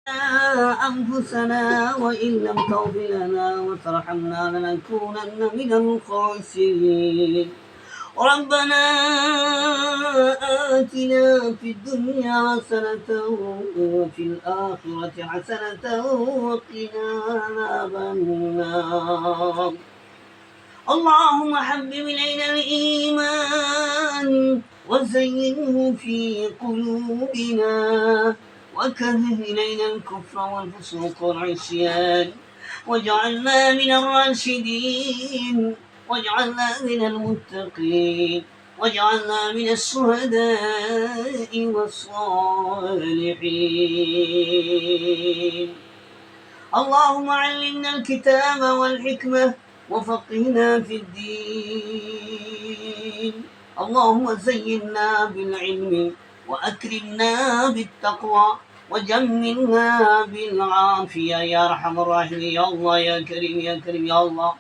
أنفسنا وإن لم تغفر لنا وترحمنا لنكونن من الخاسرين ربنا آتنا في الدنيا حسنة وفي الآخرة حسنة وقنا عذاب النار اللهم حبب إلينا الإيمان وزينه في قلوبنا وكره إلينا الكفر والفسوق والعصيان واجعلنا من الراشدين واجعلنا من المتقين واجعلنا من الشهداء والصالحين اللهم علمنا الكتاب والحكمة وفقهنا في الدين اللهم زينا بالعلم وأكرمنا بالتقوى وجملنا بالعافية يا أرحم الراحمين يا الله يا كريم يا كريم يا الله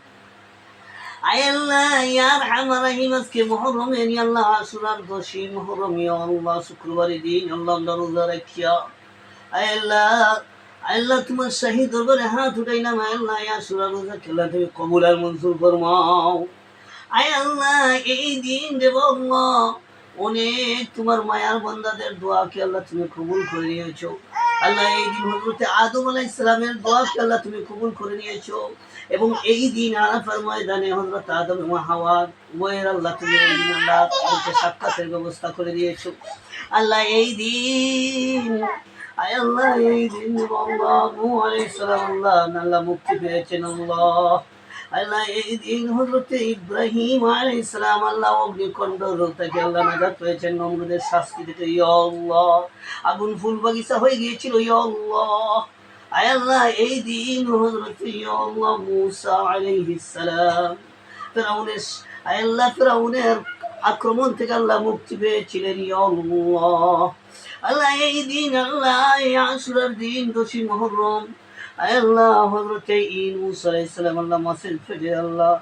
আয় আল্লাহ ইয়া আরহামার রাহিম আজকে মুহররমের ইয়া আল্লাহ আশুরার 10 মুহররম ইয়া আল্লাহ শুক্রবারের দিন আল্লাহ আমরা রোজা রাখিয়া আয় আল্লাহ তোমার শাহী দরবারে হাত উঠাইলাম আয় আল্লাহ ইয়া আশুরার রোজা খেলা তুমি কবুল আর মঞ্জুর ফরমাও আয় আল্লাহ এই দিন দেব আল্লাহ অনেক তোমার মায়ার বান্দাদের দোয়াকে আল্লাহ তুমি কবুল করে নিয়েছো আল্লাহ এই দিন হযরত আদম আলাইহিস সালামের দোয়াকে আল্লাহ তুমি কবুল করে নিয়েছো এবং এই দিন আরাফার ময়দানে হযরত আদম এবং হাওয়া উভয়ের আল্লাহ তুমি এই দিন আল্লাহ তাদেরকে সাক্ষাতের ব্যবস্থা করে দিয়েছো আল্লাহ এই দিন আয় আল্লাহ এই দিন আল্লাহ নূহ আলাইহিস সালাম আল্লাহ মুক্তি পেয়েছেন আল্লাহ আল্লাহ এই দিন হযরত ইব্রাহিম আলাইহিস সালাম আল্লাহ অগ্নিকুণ্ড থেকে আল্লাহ নাজাত পেয়েছেন নমরুদের শাস্তি থেকে ইয়া আল্লাহ আগুন ফুল বাগিচা হয়ে গিয়েছিল ইয়া আল্লাহ আয় আল্লাহ এই দিন হযরত ইয়া আল্লাহ মূসা আলাইহিস সালাম ফিরাউনের আক্রমণ থেকে আল্লাহ মুক্তি পেয়েছিলেন ইয়া আল্লাহ আল্লাহ এই দিন আল্লাহ আশুরার দিন 10 মুহররম আল্লাহ হযরত ইউনূস আলাইহিস সালাম আল্লাহ মাছের পেটে আল্লাহ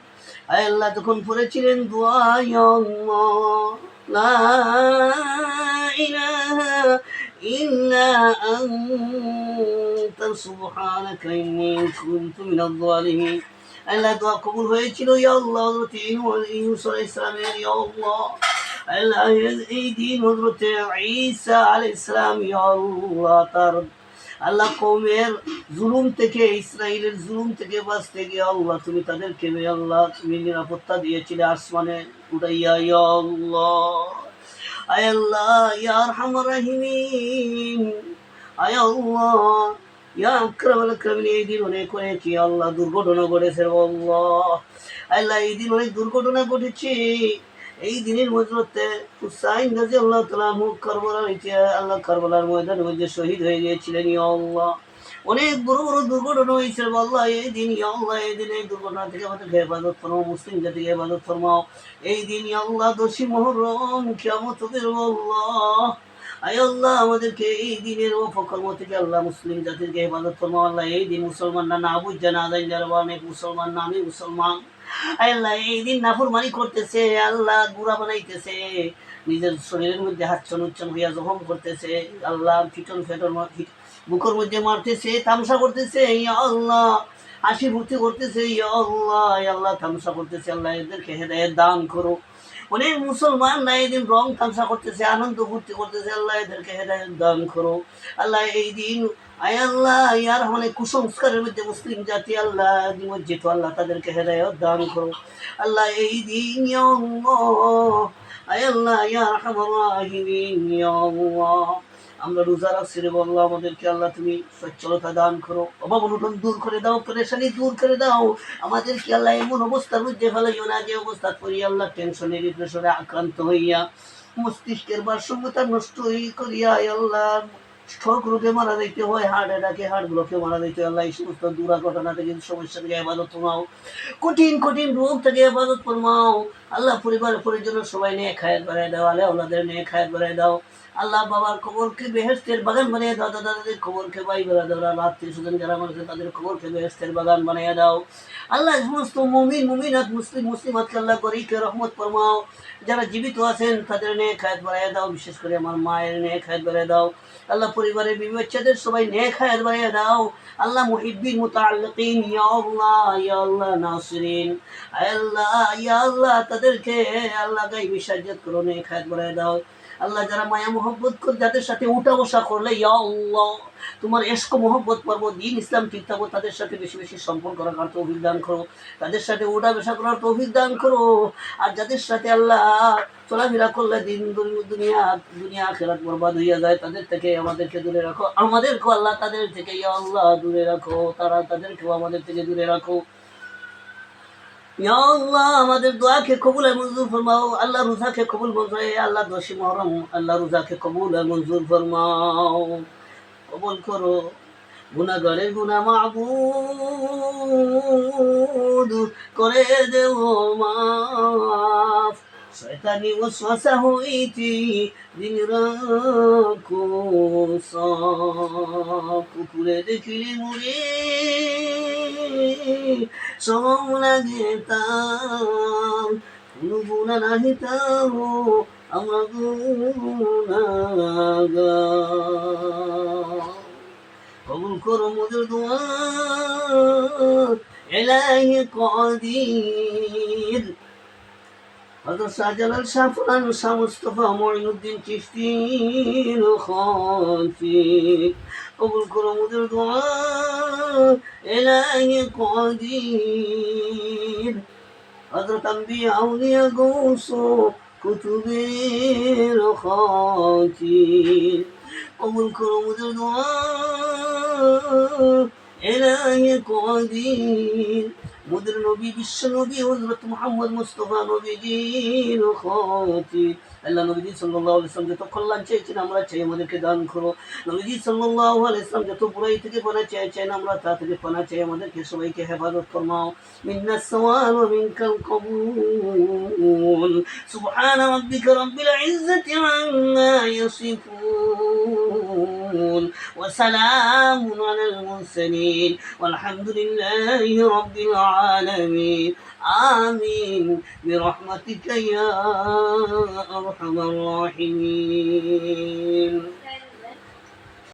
আল্লাহ তখন পড়েছিলেন দোয়া ইয়া আল্লাহ লা ইলাহা ইল্লা আনতা সুবহানাকা ইন্নী কুনতু মিনাজ জালিমিন আল্লাহ দোয়া কবুল হয়েছিল ইয়া আল্লাহ হযরত ইউনূস আলাইহিস সালামের ইয়া আল্লাহ আল্লাহ এই দিন হযরত ঈসা আলাইহিস সালাম ইয়া আল্লাহ তার আল্লাহ কওমের জুলুম থেকে ইসরাইলের জুলুম থেকে বাঁচতে গিয়ে আল্লাহ তুমি তাদেরকে আল্লাহ তুমি নিরাপত্তা দিয়েছিলে আসমানে উড়াইয়া ইয়া আল্লাহ আয় আল্লাহ ইয়া আরহামার রাহিমিন আয় আল্লাহ ইয়া আকরামুল আকরামিন এই দিন অনেক কি আল্লাহ দুর্ঘটনা ঘটেছে আল্লাহ আল্লাহ এই দিন অনেক দুর্ঘটনা ঘটেছে এই দিনের মধ্যে হুসাইন রাদিয়াল্লাহু তাআলা আল্লাহ কারবালার ময়দানের মধ্যে শহীদ হয়ে গিয়েছিলেন ইয়া আল্লাহ অনেক বড় বড় দুর্ঘটনা হয়েছে আল্লাহ এই দিন ইয়া আল্লাহ এই দিন এই দুর্ঘটনা থেকে আমাদেরকে হেফাজত ফরমাও মুসলিম জাতিকে হেফাজত ফরমাও এই দিন ইয়া আল্লাহ 10 মুহররম কিয়ামত হবে আল্লাহ আয় আল্লাহ আমাদেরকে এই দিনের অপকর্ম থেকে আল্লাহ মুসলিম জাতিকে হেফাজত ফরমাও আল্লাহ এই দিন মুসলমানরা না বুঝে না জানি যারা অনেক মুসলমান নামে মুসলমান আল্লাহ এই দিন নাফরমানি করতেছে আল্লাহ গুড়া বানাইতেছে নিজের শরীরের মধ্যে হাচ্ছন উচ্ছন হইয়া জখম করতেছে আল্লাহ ফিটন বুকের মধ্যে মারতেছে তামসা করতেছে ইয়া আল্লাহ হাসি ফুর্তি করতেছে ইয়া আল্লাহ তামসা করতেছে আল্লাহ এদেরকে হেদায়েত দান করো অনেক মুসলমান না এই দিন রং তামসা করতেছে আনন্দ ফুর্তি করতেছে আল্লাহ এদেরকে হেদায়েত দান করো আল্লাহ এই দিন আয় আল্লাহ ইয়ার অনেক কুসংস্কারের মধ্যে মুসলিম জাতি আল্লাহ নিমজ্জিত আল্লাহ তাদেরকে হেদায়েত দান করো আল্লাহ এই দিন ইয়া আল্লাহ আয় আল্লাহ ইয়া আরহামার রাহিমিন ইয়া আল্লাহ আমরা রোজা রাখছি রে আল্লাহ আমাদেরকে আল্লাহ তুমি সচ্ছলতা দান করো অভাব অনটন দূর করে দাও পেরেশানি দূর করে দাও আমাদেরকে আল্লাহ এমন অবস্থার মধ্যে ফেলাইও না যে অবস্থা করি আল্লাহ টেনশনে ডিপ্রেশনে আক্রান্ত হইয়া মস্তিষ্কের ভারসাম্যতা নষ্ট করিয়া আল্লাহ স্ট্রোক রোগে মারা যাইতে হয় হার্ট অ্যাটাকে হার্টগুলোকে মারা যাইতে হয় আল্লাহ এই সমস্ত দুর্ঘটনা থেকে সমস্যা থেকে হেফাজত ফরমাও কঠিন কঠিন রোগ থেকে হেফাজত ফরমাও আল্লাহ পরিবার পরিজন সবাই নিয়ে খায়াত বাড়াই দাও আল্লাহ ওনাদের নিয়ে খায়াত বাড়াই দাও আল্লাহ বাবার খবরকে বেহেশতের বাগান বানিয়ে দাও দাদা দাদির খবরকে ভাই বেড়া দাও আত্মীয় স্বজন যারা মানুষ তাদের খবরকে বেহেশতের বাগান বানিয়ে দাও আল্লাহ সমস্ত মুমিন মুমিনাত মুসলিমাতকে আল্লাহ করিকে রহমত ফরমাও যারা জীবিত আছেন তাদের নিয়ে খায়াত বাড়াই দাও বিশেষ করে আমার মায়ের নিয়ে খায়াত বাড়াই দাও আল্লাহ পরিবারের বিবি বাচ্চাদের সবাই নেক হায়াত বাড়িয়ে দাও আল্লাহ মুহিব্বিন মুতাআল্লিকিন ইয়া আল্লাহ নাসিরিন আল্লাহ ইয়া আল্লাহ তাদেরকে আল্লাহ গায়বী সাহায্য করো নেক হায়াত বাড়িয়ে দাও আল্লাহ যারা মায়া মোহব্বত করে যাদের সাথে উঠা বসা করলে ইয়া আল্লাহ তোমার এশক মোহব্বত পারবো দিন ইসলাম ঠিক থাকবো তাদের সাথে বেশি বেশি সম্পর্ক রাখার তৌফিক দান করো তাদের সাথে উঠা বসা করার তৌফিক দান করো আর যাদের সাথে আল্লাহ চলাফেরা করলে দিন দুনিয়া দুনিয়া আখিরাত বরবাদ হইয়া যায় তাদের থেকে আমাদেরকে দূরে রাখো আমাদেরকেও আল্লাহ তাদের থেকে ইয়া আল্লাহ দূরে রাখো তারা তাদেরকেও আমাদের থেকে দূরে রাখো ইয়া আল্লাহ আমাদের দোয়াকে কবুল আর মঞ্জুর ফরমাও আল্লাহ রোজাকে কবুল মঞ্জুর আল্লাহ 10 মুহররম আল্লাহ রোজাকে কবুল আর মঞ্জুর ফরমাও কবুল করো গুনাহগারের গুনাহ মাবুদ করে দেও মাফ শয়তানি ওয়াসওয়াসা হইতে দিন রাখো সাফ কুকুরে দেখিলে মুড়ে সম লাগে তার কোনো গুণা নাহি তার আমরা গুনাহগার কবুল করো মোদের দোয়া ইলাহি কাদির হযরত শাহজালাল শাহ ফুলান শাহ মুস্তাফা মঈনুদ্দিন চিশতি খাতি কবুল করো মোদের দোয়া ইলাহি কাদির হযরত আম্বিয়া আউলিয়া গৌস কুতুবের খাতির কবুল করো মোদের দোয়া ইলাহি কাদির মোদের নবী বিশ্ব নবী হযরত মুহাম্মদ মুস্তাফা নবীজির খাতির আল্লাহ নবীজি সাল্লাল্লাহু আলাইহি ওয়াসাল্লাম যত কল্যাণ চেয়েছেন আমরা চাই আমাদেরকে দান করো নবীজি সাল্লাল্লাহু আলাইহি ওয়াসাল্লাম যত বুরাই থেকে পানা চেয়েছেন আমরা তা থেকে পানা চাই আমাদেরকে সবাইকে হেফাজত ফরমাও মিন্নাস সাওয়াব ওয়া মিনকাল কবুল সুবহানা রাব্বিকা রাব্বিল ইজ্জাতি আম্মা ইয়াসিফুন ওয়া সালামুন আলাল মুরসালিন والحمد لله رب العالمين آمين برحمتك يا أرحم الراحمين